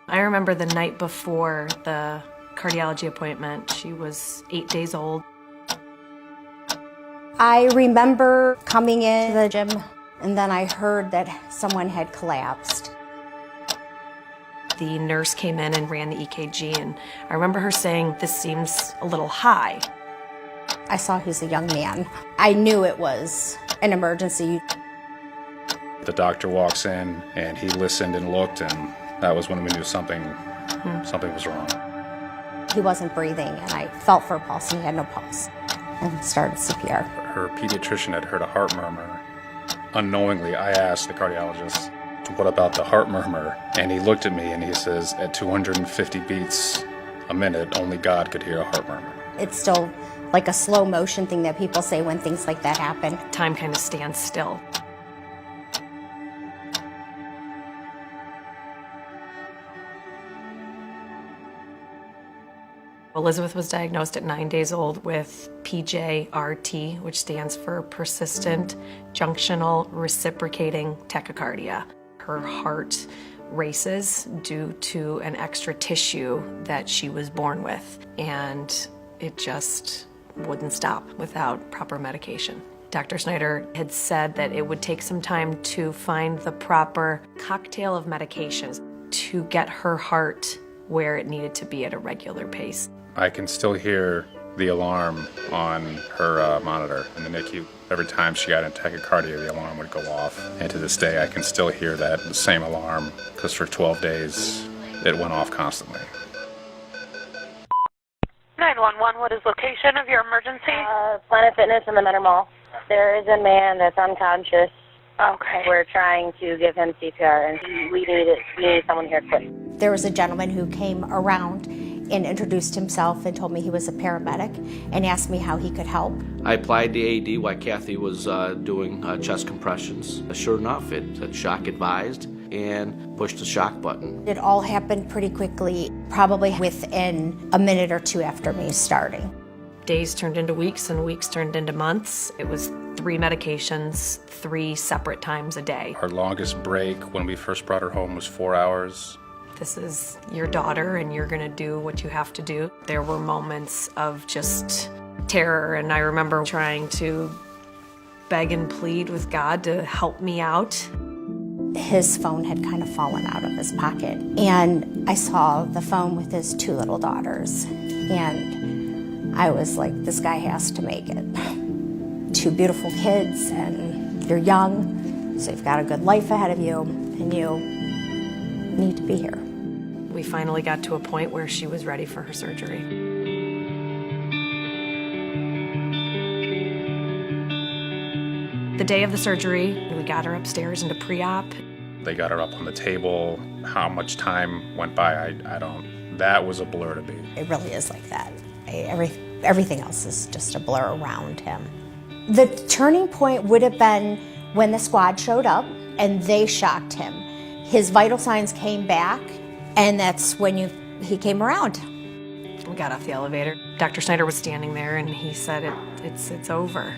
I remember the night before the cardiology appointment. She was 8 days old. I remember coming in the gym and then I heard that someone had collapsed. The nurse came in and ran the EKG, and I remember her saying, "This seems a little high." I saw he was a young man. I knew it was an emergency. The doctor walks in and he listened and looked, and that was when we knew something was wrong. He wasn't breathing and I felt for a pulse and he had no pulse and started CPR. Her pediatrician had heard a heart murmur. Unknowingly, I asked the cardiologist, "What about the heart murmur?" And he looked at me and he says, "At 250 beats a minute, only God could hear a heart murmur." It's still like a slow motion thing that people say when things like that happen. Time kind of stands still. Elizabeth was diagnosed at 9 days old with PJRT, which stands for persistent junctional reciprocating tachycardia. Her heart races due to an extra tissue that she was born with, and it just wouldn't stop without proper medication. Dr. Snyder had said that it would take some time to find the proper cocktail of medications to get her heart where it needed to be at a regular pace. I can still hear the alarm on her monitor in the NICU. Every time she got in tachycardia, the alarm would go off. And to this day, I can still hear that same alarm, because for 12 days, it went off constantly. 911, what is location of your emergency? Planet Fitness in the Menor Mall. There is a man that's unconscious. Okay. We're trying to give him CPR, and we need someone here quick. There was a gentleman who came around and introduced himself and told me he was a paramedic and asked me how he could help. I applied the AED while Kathy was doing chest compressions. Sure enough, it said shock advised and pushed the shock button. It all happened pretty quickly, probably within a minute or two after me starting. Days turned into weeks and weeks turned into months. It was 3 medications, 3 separate times a day. Her longest break when we first brought her home was 4 hours. This is your daughter and you're gonna do what you have to do. There were moments of just terror, and I remember trying to beg and plead with God to help me out. His phone had kind of fallen out of his pocket, and I saw the phone with his 2 little daughters, and I was like, this guy has to make it. 2 beautiful kids, and you're young, so you've got a good life ahead of you, and you need to be here. We finally got to a point where she was ready for her surgery. The day of the surgery, we got her upstairs into pre-op. They got her up on the table. How much time went by, I don't, that was a blur to me. It really is like that. Everything else is just a blur around him. The turning point would have been when the squad showed up and they shocked him. His vital signs came back, and that's when he came around. We got off the elevator. Dr. Snyder was standing there, and he said, it's over.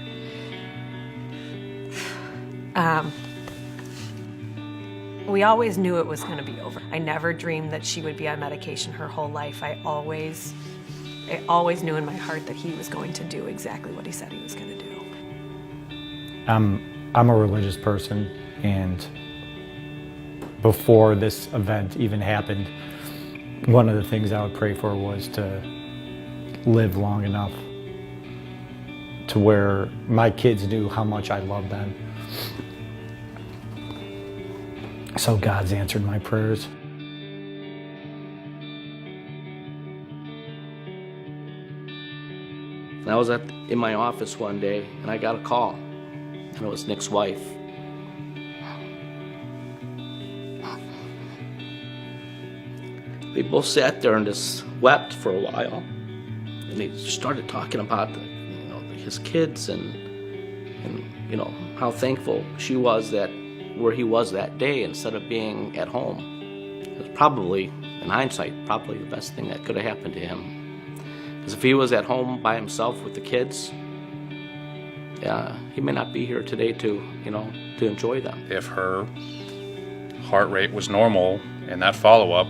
We always knew it was going to be over. I never dreamed that she would be on medication her whole life. I always knew in my heart that he was going to do exactly what he said he was going to do. I'm a religious person, and before this event even happened, one of the things I would pray for was to live long enough to where my kids knew how much I loved them. So God's answered my prayers. And I was in my office one day, and I got a call, and it was Nick's wife. They both sat there and just wept for a while, and they started talking about his kids and how thankful she was that where he was that day instead of being at home. It was probably in hindsight, probably the best thing that could have happened to him. Because if he was at home by himself with the kids, yeah, he may not be here today to, to enjoy them. If her heart rate was normal in that follow-up,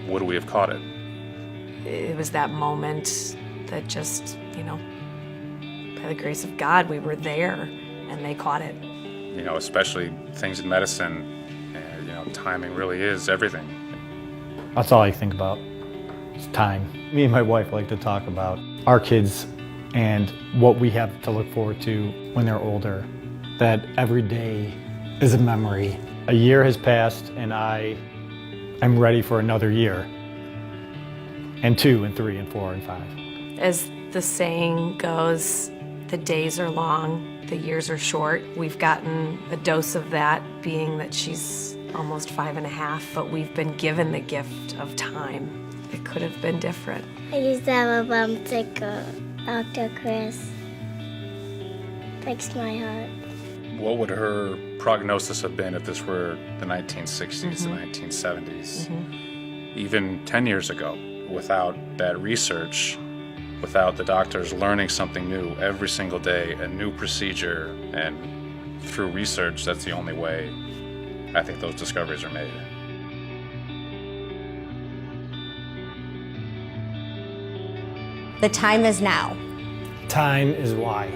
would we have caught it? It was that moment that just, by the grace of God, we were there and they caught it. Especially things in medicine, timing really is everything. That's all I think about. It's time. Me and my wife like to talk about our kids and what we have to look forward to when they're older. That every day is a memory. A year has passed and I am ready for another year. And 2 and 3 and 4 and 5. As the saying goes, the days are long, the years are short. We've gotten a dose of that, being that she's almost 5.5, but we've been given the gift of time. It could have been different. I used to have a bump-tickle, Dr. Chris. Breaks my heart. What would her prognosis have been if this were the 1960s, the 1970s? Even 10 years ago, without that research, without the doctors learning something new every single day, a new procedure, and through research, that's the only way I think those discoveries are made. The time is now. Time is why.